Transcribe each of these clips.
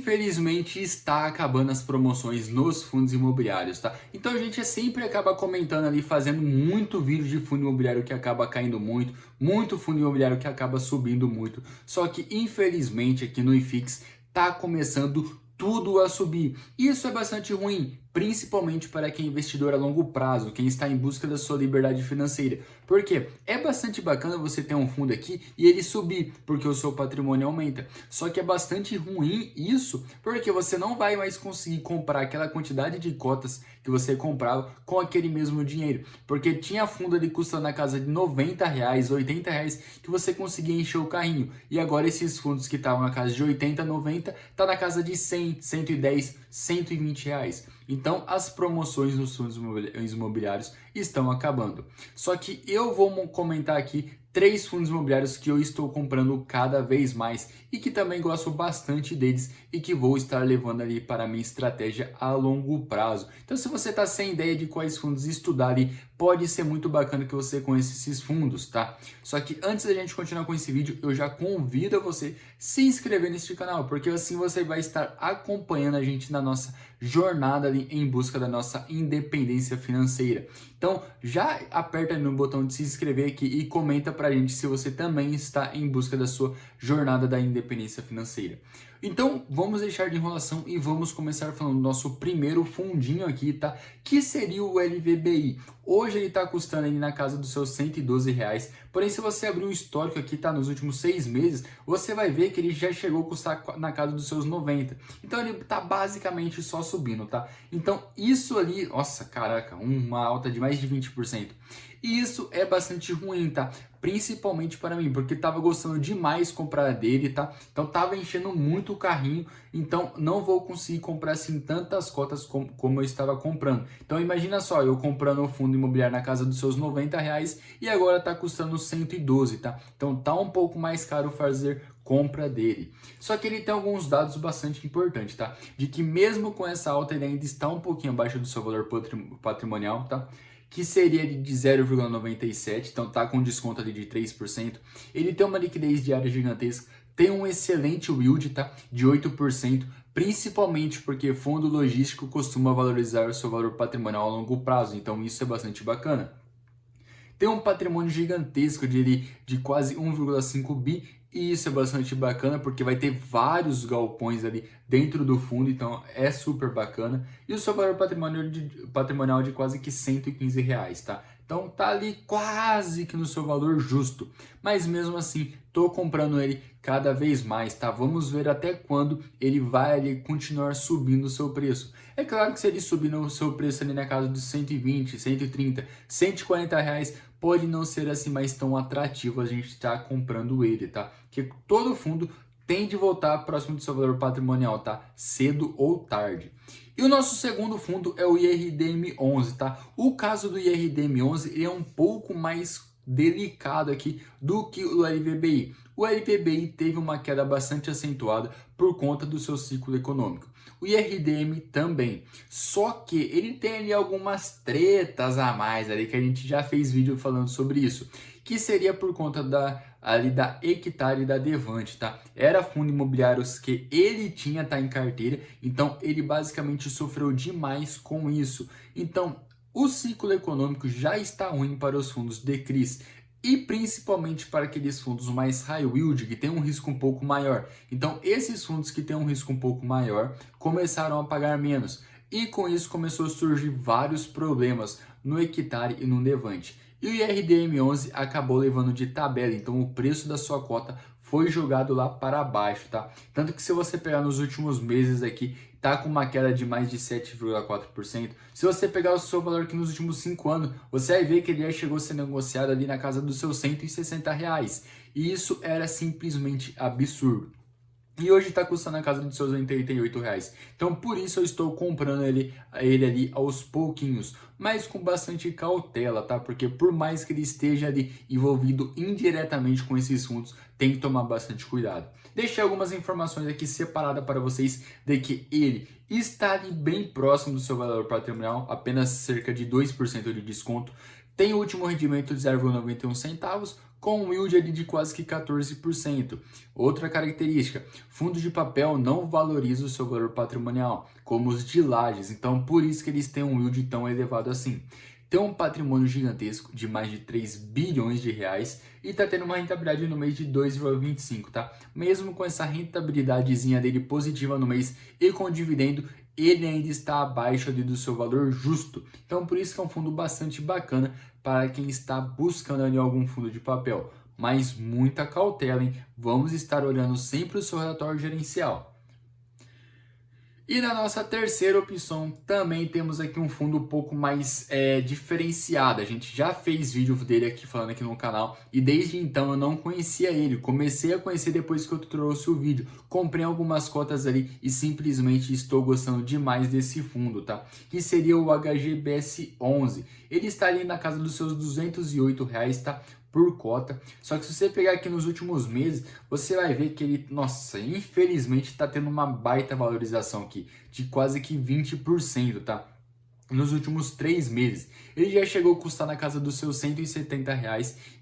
Infelizmente está acabando as promoções nos fundos imobiliários, tá? Então a gente sempre acaba comentando ali, fazendo muito vídeo de fundo imobiliário que acaba caindo muito, muito fundo imobiliário que acaba subindo muito. Só que infelizmente aqui no IFIX tá começando tudo a subir. Isso é bastante ruim, principalmente para quem é investidor a longo prazo, quem está em busca da sua liberdade financeira. Por quê? É bastante bacana você ter um fundo aqui e ele subir, porque o seu patrimônio aumenta. Só que é bastante ruim isso, porque você não vai mais conseguir comprar aquela quantidade de cotas que você comprava com aquele mesmo dinheiro. Porque tinha fundo ali custando na casa de R$ 90, R$ 80 que você conseguia encher o carrinho. E agora esses fundos que estavam na casa de 80, 90, tá na casa de 100, 110, R$ 120. Então as promoções nos fundos imobiliários estão acabando. Só que eu vou comentar aqui 3 fundos imobiliários que eu estou comprando cada vez mais e que também gosto bastante deles e que vou estar levando ali para a minha estratégia a longo prazo. Então se você está sem ideia de quais fundos estudar ali, pode ser muito bacana que você conheça esses fundos, tá? Só que antes da gente continuar com esse vídeo, eu já convido a você se inscrever neste canal, porque assim você vai estar acompanhando a gente na nossa jornada ali em busca da nossa independência financeira. Então já aperta no botão de se inscrever aqui e comenta pra gente se você também está em busca da sua jornada da independência financeira. Então vamos deixar de enrolação e vamos começar falando do nosso primeiro fundinho aqui, tá? Que seria o LVBI. Hoje ele está custando ali na casa dos seus R$ 112, porém se você abrir um histórico aqui, tá, nos últimos 6 meses, você vai ver que ele já chegou a custar na casa dos seus 90. Então ele tá basicamente só subindo, tá? Então isso ali, nossa, caraca, uma alta de mais de 20%. E isso é bastante ruim, tá? Principalmente para mim, porque tava gostando demais comprar dele, tá? Então tava enchendo muito o carrinho, então não vou conseguir comprar assim tantas cotas como eu estava comprando. Então imagina só, eu comprando o fundo imobiliário na casa dos seus R$ 90 e agora tá custando 112, tá? Então tá um pouco mais caro fazer compra dele. Só que ele tem alguns dados bastante importantes, tá? De que mesmo com essa alta ele ainda está um pouquinho abaixo do seu valor patrimonial, tá? Que seria de 0,97, então tá com desconto ali de 3%. Ele tem uma liquidez diária gigantesca, tem um excelente yield, tá? De 8%, principalmente porque fundo logístico costuma valorizar o seu valor patrimonial a longo prazo, então isso é bastante bacana. Tem um patrimônio gigantesco de quase 1,5 bi, e isso é bastante bacana porque vai ter vários galpões ali dentro do fundo, então é super bacana. E o seu valor patrimonial de quase que R$ 115, tá? Então tá ali quase que no seu valor justo, mas mesmo assim tô comprando ele cada vez mais, tá? Vamos ver até quando ele vai ali continuar subindo o seu preço. É claro que se ele subir no seu preço ali na casa dos 120, 130, R$ 140, pode não ser assim mais tão atrativo a gente estar comprando ele, tá? Que todo fundo tem de voltar próximo do seu valor patrimonial, tá? Cedo ou tarde. E o nosso segundo fundo é o IRDM11, tá? O caso do IRDM11 é um pouco mais delicado aqui do que o LVBI. O LVBI teve uma queda bastante acentuada por conta do seu ciclo econômico. O IRDM também. Só que ele tem ali algumas tretas a mais ali que a gente já fez vídeo falando sobre isso, que seria por conta da Hectare e da Devante, tá? Era fundo imobiliários que ele tinha, tá, em carteira, então ele basicamente sofreu demais com isso. Então, o ciclo econômico já está ruim para os fundos de CRIs e principalmente para aqueles fundos mais high yield que tem um risco um pouco maior. Então, esses fundos que têm um risco um pouco maior começaram a pagar menos e com isso começou a surgir vários problemas no Hectare e no Devante. E o IRDM11 acabou levando de tabela, então o preço da sua cota foi jogado lá para baixo, tá? Tanto que se você pegar nos últimos meses aqui, tá com uma queda de mais de 7,4%. Se você pegar o seu valor aqui nos últimos 5 anos, você vai ver que ele já chegou a ser negociado ali na casa dos seus R$ 160. E isso era simplesmente absurdo. E hoje está custando a casa dos seus R$ 88. Então por isso eu estou comprando ele ali aos pouquinhos, mas com bastante cautela, tá? Porque por mais que ele esteja ali envolvido indiretamente com esses fundos, tem que tomar bastante cuidado. Deixei algumas informações aqui separadas para vocês de que ele está ali bem próximo do seu valor patrimonial, apenas cerca de 2% de desconto. Tem o último rendimento de 0,91 centavos, com um yield ali de quase que 14%. Outra característica, fundos de papel não valorizam o seu valor patrimonial, como os de lajes, então por isso que eles têm um yield tão elevado assim. Tem um patrimônio gigantesco de mais de 3 bilhões de reais e está tendo uma rentabilidade no mês de 2,25, tá? Mesmo com essa rentabilidadezinha dele positiva no mês e com dividendo, ele ainda está abaixo ali do seu valor justo. Então, por isso que é um fundo bastante bacana para quem está buscando ali algum fundo de papel. Mas muita cautela, hein? Vamos estar olhando sempre o seu relatório gerencial. E na nossa terceira opção, também temos aqui um fundo um pouco mais diferenciado. A gente já fez vídeo dele aqui falando aqui no canal e desde então eu não conhecia ele. Comecei a conhecer depois que eu trouxe o vídeo. Comprei algumas cotas ali e simplesmente estou gostando demais desse fundo, tá? Que seria o HGBS 11. Ele está ali na casa dos seus R$ 208, tá? Por cota. Só que se você pegar aqui nos últimos meses, você vai ver que ele, nossa, infelizmente está tendo uma baita valorização aqui, de quase que 20%, tá? Nos últimos 3 meses. Ele já chegou a custar na casa dos seus R$ 170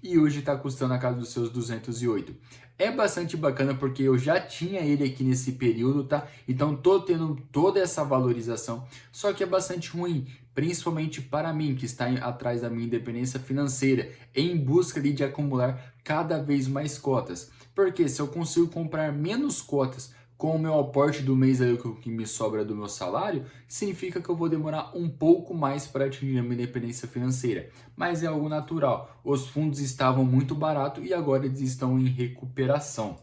e hoje está custando na casa dos seus 208. É bastante bacana porque eu já tinha ele aqui nesse período, tá? Então tô tendo toda essa valorização, só que é bastante ruim, principalmente para mim, que está atrás da minha independência financeira, em busca ali de acumular cada vez mais cotas. Porque se eu consigo comprar menos cotas com o meu aporte do mês aí, o que me sobra do meu salário, significa que eu vou demorar um pouco mais para atingir a minha independência financeira. Mas é algo natural. Os fundos estavam muito baratos e agora eles estão em recuperação.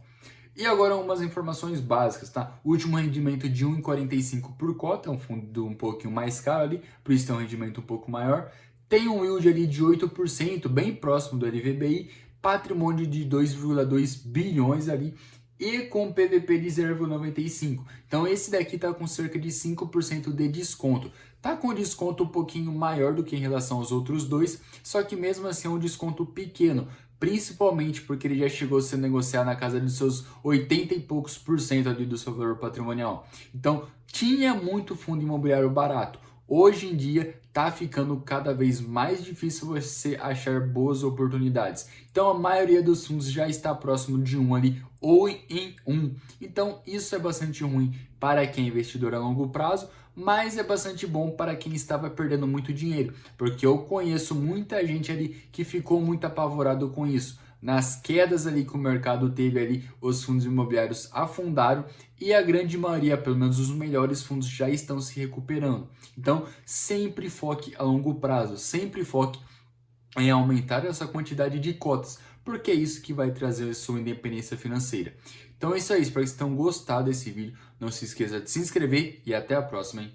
E agora umas informações básicas, tá? O último rendimento de 1,45 por cota, é um fundo um pouquinho mais caro ali, por isso tem um rendimento um pouco maior. Tem um yield ali de 8%, bem próximo do LVBI, patrimônio de 2,2 bilhões ali e com PVP de 0,95. Então esse daqui está com cerca de 5% de desconto. Tá com desconto um pouquinho maior do que em relação aos outros dois, só que mesmo assim é um desconto pequeno, principalmente porque ele já chegou a ser negociado na casa dos seus 80 e poucos por cento ali do seu valor patrimonial. Então tinha muito fundo imobiliário barato. Hoje em dia está ficando cada vez mais difícil você achar boas oportunidades. Então a maioria dos fundos já está próximo de um ali ou em um. Então isso é bastante ruim para quem é investidor a longo prazo, mas é bastante bom para quem estava perdendo muito dinheiro, porque eu conheço muita gente ali que ficou muito apavorado com isso. Nas quedas ali que o mercado teve ali, os fundos imobiliários afundaram e a grande maioria, pelo menos os melhores fundos, já estão se recuperando. Então, sempre foque a longo prazo, sempre foque em aumentar essa quantidade de cotas, porque é isso que vai trazer a sua independência financeira. Então é isso aí, espero que vocês tenham gostado desse vídeo. Não se esqueça de se inscrever e até a próxima, hein?